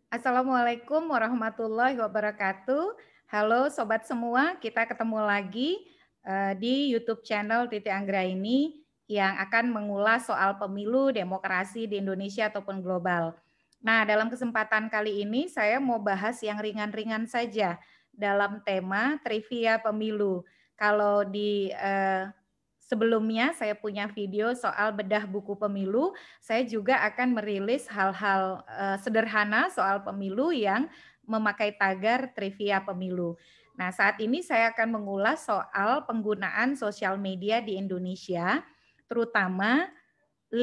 Assalamualaikum warahmatullahi wabarakatuh. Halo sobat semua, kita ketemu lagi di YouTube channel Titi Anggraini yang akan mengulas soal pemilu, demokrasi di Indonesia ataupun global. Nah, dalam kesempatan kali ini saya mau bahas yang ringan-ringan saja dalam tema trivia pemilu. Kalau di sebelumnya saya punya video soal bedah buku pemilu, saya juga akan merilis hal-hal sederhana soal pemilu yang memakai tagar trivia pemilu. Nah, saat ini saya akan mengulas soal penggunaan sosial media di Indonesia, terutama 5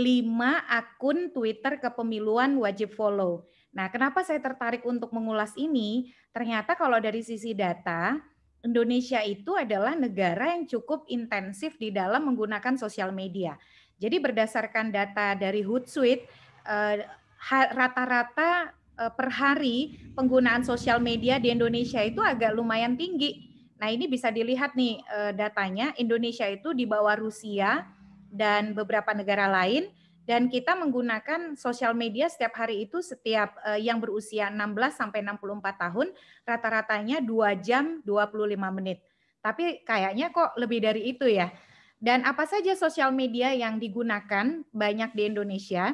akun Twitter kepemiluan wajib follow. Nah, kenapa saya tertarik untuk mengulas ini? Ternyata kalau dari sisi data, Indonesia itu adalah negara yang cukup intensif di dalam menggunakan sosial media. Jadi berdasarkan data dari Hootsuite, rata-rata per hari penggunaan sosial media di Indonesia itu agak lumayan tinggi. Nah, ini bisa dilihat nih datanya, Indonesia itu di bawah Rusia dan beberapa negara lain, dan kita menggunakan sosial media setiap hari itu setiap yang berusia 16 sampai 64 tahun rata-ratanya 2 jam 25 menit. Tapi kayaknya kok lebih dari itu ya. Dan apa saja sosial media yang digunakan banyak di Indonesia?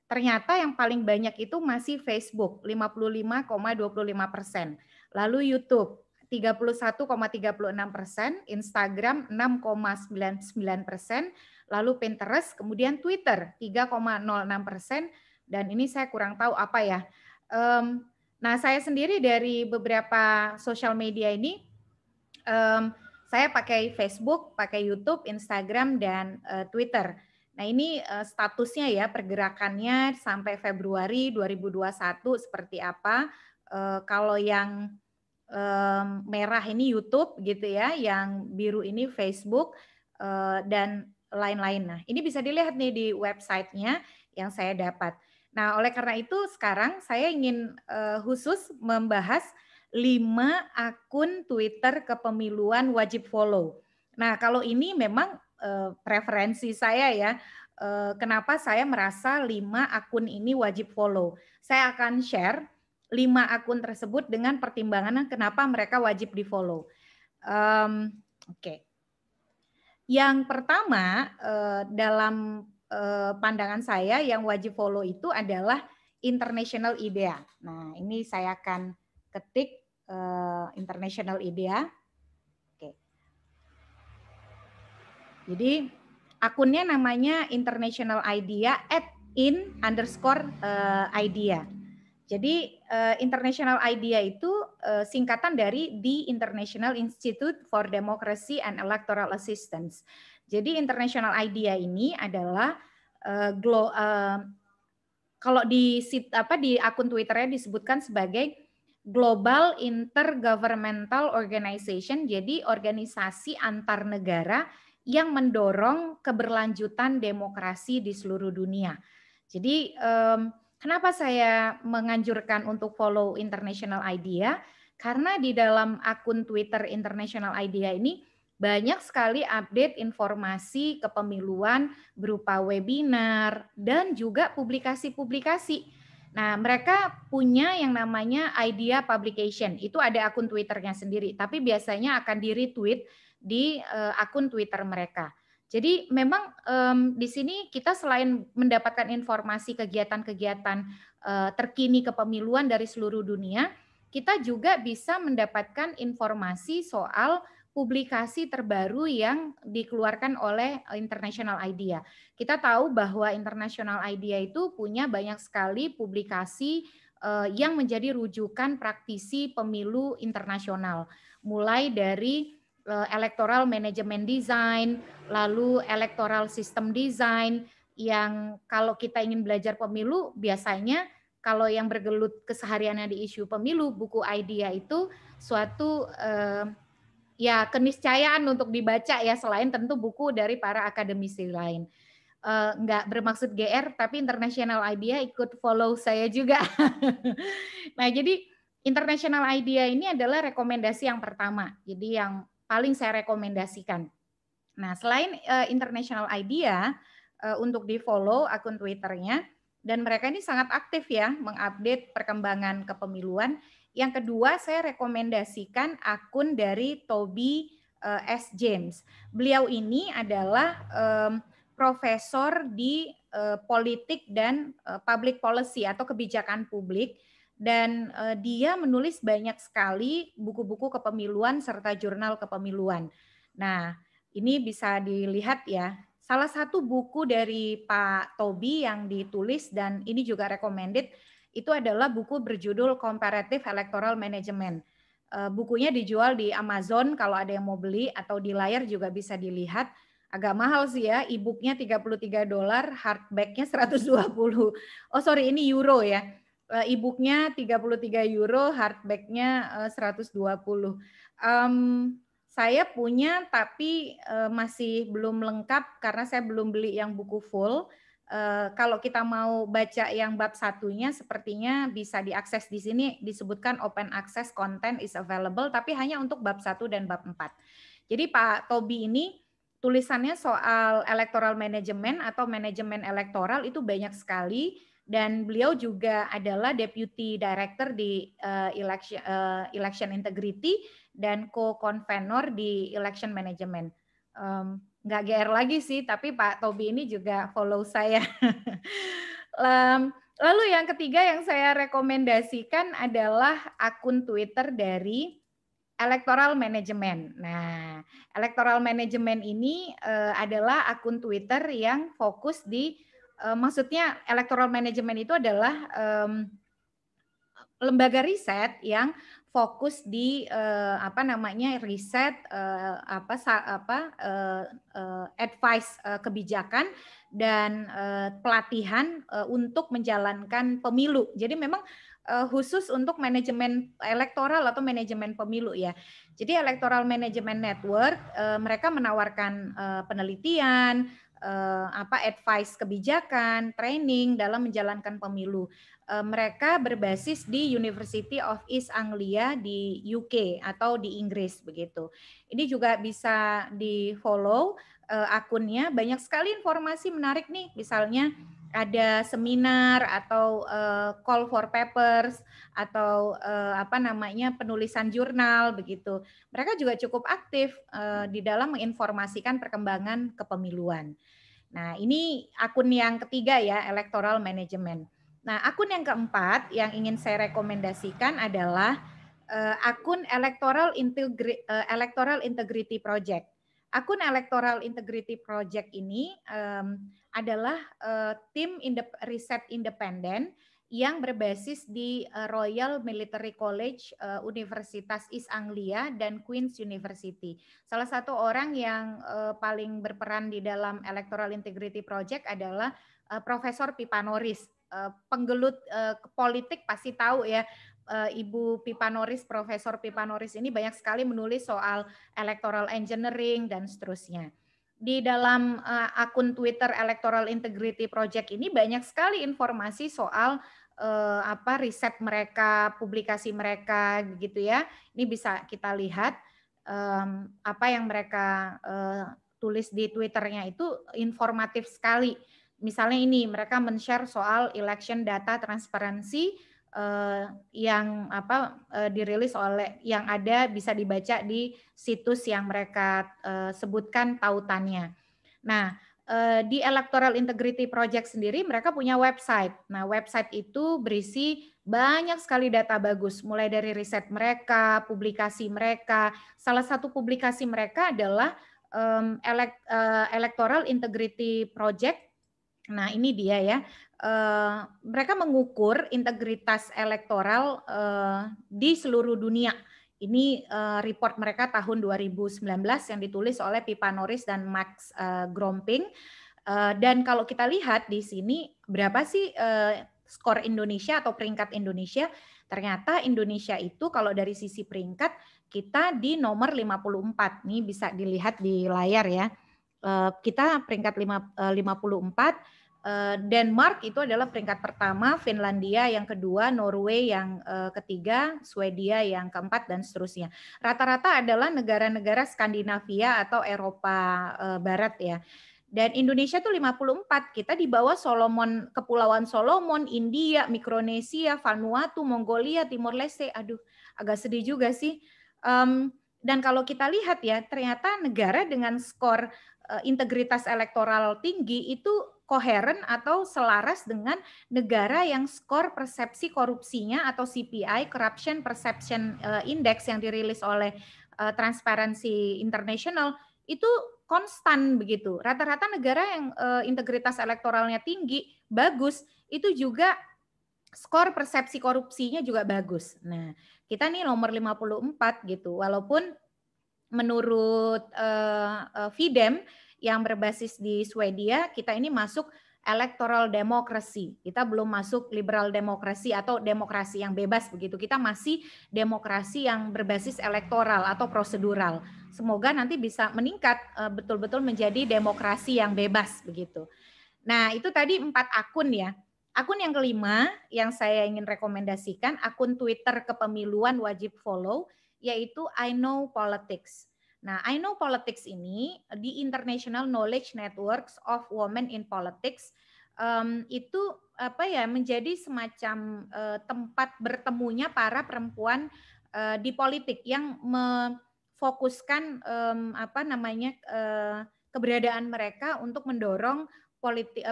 Ternyata yang paling banyak itu masih Facebook 55,25%. Lalu YouTube 31,36%, Instagram 6,99%, lalu Pinterest, kemudian Twitter 3,06%, dan ini saya kurang tahu apa ya. Nah, saya sendiri dari beberapa sosial media ini, saya pakai Facebook, pakai YouTube, Instagram, dan Twitter. Nah, ini statusnya ya, pergerakannya sampai Februari 2021 seperti apa. Kalau yang merah ini YouTube gitu ya, yang biru ini Facebook, dan lain-lain. Nah, ini bisa dilihat nih di websitenya yang saya dapat. Nah, oleh karena itu sekarang saya ingin khusus membahas 5 akun Twitter kepemiluan wajib follow. Nah, kalau ini memang preferensi saya ya. Kenapa saya merasa 5 akun ini wajib follow. Saya akan share 5 akun tersebut dengan pertimbangan kenapa mereka wajib di-follow. Oke. Yang pertama dalam pandangan saya yang wajib follow itu adalah International IDEA. Nah, ini saya akan ketik International IDEA. Oke. Jadi akunnya namanya International IDEA @in_IDEA. Jadi International IDEA itu singkatan dari The International Institute for Democracy and Electoral Assistance. Jadi International IDEA ini adalah kalau di akun Twitternya disebutkan sebagai Global Intergovernmental Organization, jadi organisasi antar negara yang mendorong keberlanjutan demokrasi di seluruh dunia. Jadi kenapa saya menganjurkan untuk follow International IDEA? Karena di dalam akun Twitter International IDEA ini banyak sekali update informasi kepemiluan berupa webinar dan juga publikasi-publikasi. Nah, mereka punya yang namanya IDEA Publication. Itu ada akun Twitternya sendiri, tapi biasanya akan di-retweet di akun Twitter mereka. Jadi memang di sini kita selain mendapatkan informasi kegiatan-kegiatan terkini kepemiluan dari seluruh dunia, kita juga bisa mendapatkan informasi soal publikasi terbaru yang dikeluarkan oleh International IDEA. Kita tahu bahwa International IDEA itu punya banyak sekali publikasi yang menjadi rujukan praktisi pemilu internasional, mulai dari electoral management design, lalu electoral system design, yang kalau kita ingin belajar pemilu biasanya kalau yang bergelut kesehariannya di isu pemilu, buku IDEA itu suatu ya keniscayaan untuk dibaca ya, selain tentu buku dari para akademisi lain. Nggak bermaksud GR, tapi International IDEA ikut follow saya juga. Nah, jadi International IDEA ini adalah rekomendasi yang pertama, jadi yang paling saya rekomendasikan. Nah, selain International IDEA untuk di follow akun Twitternya, dan mereka ini sangat aktif ya mengupdate perkembangan kepemiluan. Yang kedua, saya rekomendasikan akun dari Toby S. James. Beliau ini adalah profesor di politik dan public policy atau kebijakan publik, dan dia menulis banyak sekali buku-buku kepemiluan serta jurnal kepemiluan. Nah, ini bisa dilihat ya. Salah satu buku dari Pak Toby yang ditulis dan ini juga recommended itu adalah buku berjudul Comparative Electoral Management. Bukunya dijual di Amazon kalau ada yang mau beli, atau di layar juga bisa dilihat. Agak mahal sih ya, e-booknya $33, hardbacknya 120. Oh sorry, ini euro ya. E-booknya 33 euro, hardbacknya 120. Saya punya tapi masih belum lengkap karena saya belum beli yang buku full. Kalau kita mau baca yang bab satunya sepertinya bisa diakses di sini, disebutkan open access content is available, tapi hanya untuk bab 1 dan bab 4. Jadi Pak Toby ini tulisannya soal electoral management atau manajemen elektoral itu banyak sekali, dan beliau juga adalah deputy director di election integrity dan co-convenor di election management. Nggak GR lagi sih, tapi Pak Toby ini juga follow saya. Lalu yang ketiga yang saya rekomendasikan adalah akun Twitter dari Electoral Management. Nah, Electoral Management ini adalah akun Twitter yang fokus di, maksudnya Electoral Management itu adalah lembaga riset yang fokus di riset advice kebijakan dan pelatihan untuk menjalankan pemilu. Jadi memang khusus untuk manajemen elektoral atau manajemen pemilu ya. Jadi Electoral Management Network mereka menawarkan penelitian, advice kebijakan, training dalam menjalankan pemilu. Mereka berbasis di University of East Anglia di UK atau di Inggris begitu. Ini juga bisa di-follow akunnya, banyak sekali informasi menarik nih, misalnya ada seminar atau call for papers atau penulisan jurnal begitu. Mereka juga cukup aktif di dalam menginformasikan perkembangan kepemiluan. Nah, ini akun yang ketiga ya, electoral management. Nah, akun yang keempat yang ingin saya rekomendasikan adalah akun Electoral Integrity Project. Akun Electoral Integrity Project ini adalah tim riset independen yang berbasis di Royal Military College, Universitas East Anglia, dan Queen's University. Salah satu orang yang paling berperan di dalam Electoral Integrity Project adalah Profesor Pipa Norris. Penggelut politik pasti tahu ya, Ibu Pipa Norris, Profesor Pipa Norris ini banyak sekali menulis soal electoral engineering dan seterusnya. Di dalam akun Twitter Electoral Integrity Project ini banyak sekali informasi soal riset mereka, publikasi mereka gitu ya. Ini bisa kita lihat apa yang mereka tulis di Twitternya itu informatif sekali. Misalnya ini mereka men-share soal election data transparansi yang dirilis oleh, yang ada bisa dibaca di situs yang mereka sebutkan tautannya. Nah, di Electoral Integrity Project sendiri mereka punya website. Nah, website itu berisi banyak sekali data bagus, mulai dari riset mereka, publikasi mereka. Salah satu publikasi mereka adalah Electoral Integrity Project. Nah, ini dia ya. Mereka mengukur integritas elektoral di seluruh dunia. Ini report mereka tahun 2019 yang ditulis oleh Pipa Norris dan Max Gromping. Dan kalau kita lihat di sini berapa sih skor Indonesia atau peringkat Indonesia? Ternyata Indonesia itu kalau dari sisi peringkat kita di nomor 54. Nih bisa dilihat di layar ya. Kita peringkat 54. Denmark itu adalah peringkat pertama, Finlandia yang kedua, Norway yang ketiga, Swedia yang keempat, dan seterusnya. Rata-rata adalah negara-negara Skandinavia atau Eropa Barat ya. Dan Indonesia tuh 54, kita di bawah Solomon, Kepulauan Solomon, India, Mikronesia, Vanuatu, Mongolia, Timor Leste. Aduh, agak sedih juga sih. Dan kalau kita lihat ya, ternyata negara dengan skor integritas elektoral tinggi itu koheren atau selaras dengan negara yang skor persepsi korupsinya atau CPI, Corruption Perception Index, yang dirilis oleh Transparency International itu konstan begitu. Rata-rata negara yang integritas elektoralnya tinggi, bagus, itu juga skor persepsi korupsinya juga bagus. Nah, kita nih nomor 54 gitu. Walaupun menurut Fidem yang berbasis di Swedia, kita ini masuk electoral democracy. Kita belum masuk liberal demokrasi atau demokrasi yang bebas begitu. Kita masih demokrasi yang berbasis elektoral atau prosedural. Semoga nanti bisa meningkat betul-betul menjadi demokrasi yang bebas begitu. Nah, itu tadi 4 akun ya. Akun yang kelima yang saya ingin rekomendasikan, akun Twitter kepemiluan wajib follow, yaitu I Know Politics. Nah, I Know Politics ini di International Knowledge Networks of Women in Politics itu menjadi semacam tempat bertemunya para perempuan di politik yang memfokuskan keberadaan mereka untuk mendorong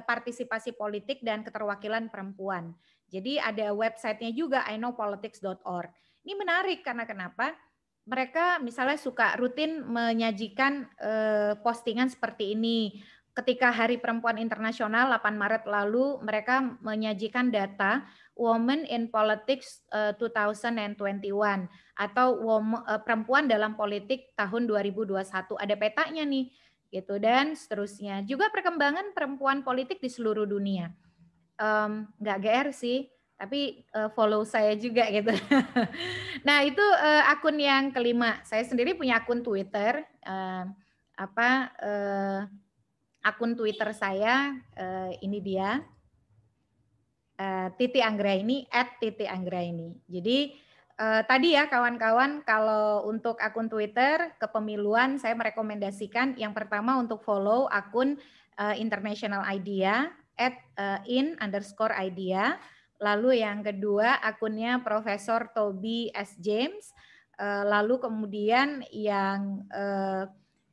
partisipasi politik dan keterwakilan perempuan. Jadi ada websitenya juga iknowpolitics.org. Ini menarik karena kenapa? Mereka misalnya suka rutin menyajikan postingan seperti ini. Ketika Hari Perempuan Internasional 8 Maret lalu, mereka menyajikan data Women in Politics 2021 atau perempuan dalam politik tahun 2021. Ada petanya nih, gitu, dan seterusnya. Juga perkembangan perempuan politik di seluruh dunia. Nggak GR sih, tapi follow saya juga gitu. Nah, itu akun yang kelima. Saya sendiri punya akun Twitter. Akun Twitter saya ini dia, Titi Anggraini @titianggraini. Jadi tadi ya kawan-kawan, kalau untuk akun Twitter kepemiluan saya merekomendasikan yang pertama untuk follow akun International Idea @in_idea. Lalu yang kedua akunnya Profesor Toby S. James. Lalu kemudian yang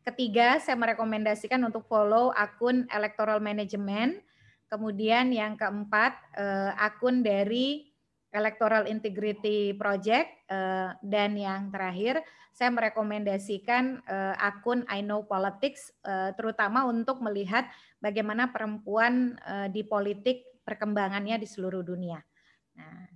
ketiga saya merekomendasikan untuk follow akun Electoral Management. Kemudian yang keempat akun dari Electoral Integrity Project, dan yang terakhir saya merekomendasikan akun I Know Politics, terutama untuk melihat bagaimana perempuan di politik perkembangannya di seluruh dunia. Nah,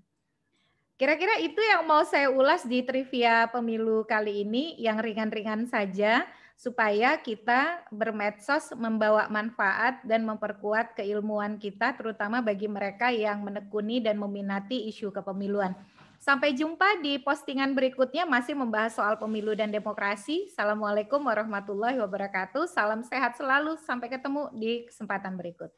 kira-kira itu yang mau saya ulas di trivia pemilu kali ini, yang ringan-ringan saja, supaya kita bermedsos membawa manfaat dan memperkuat keilmuan kita, terutama bagi mereka yang menekuni dan meminati isu kepemiluan. Sampai jumpa di postingan berikutnya, masih membahas soal pemilu dan demokrasi. Assalamualaikum warahmatullahi wabarakatuh. Salam sehat selalu. Sampai ketemu di kesempatan berikut.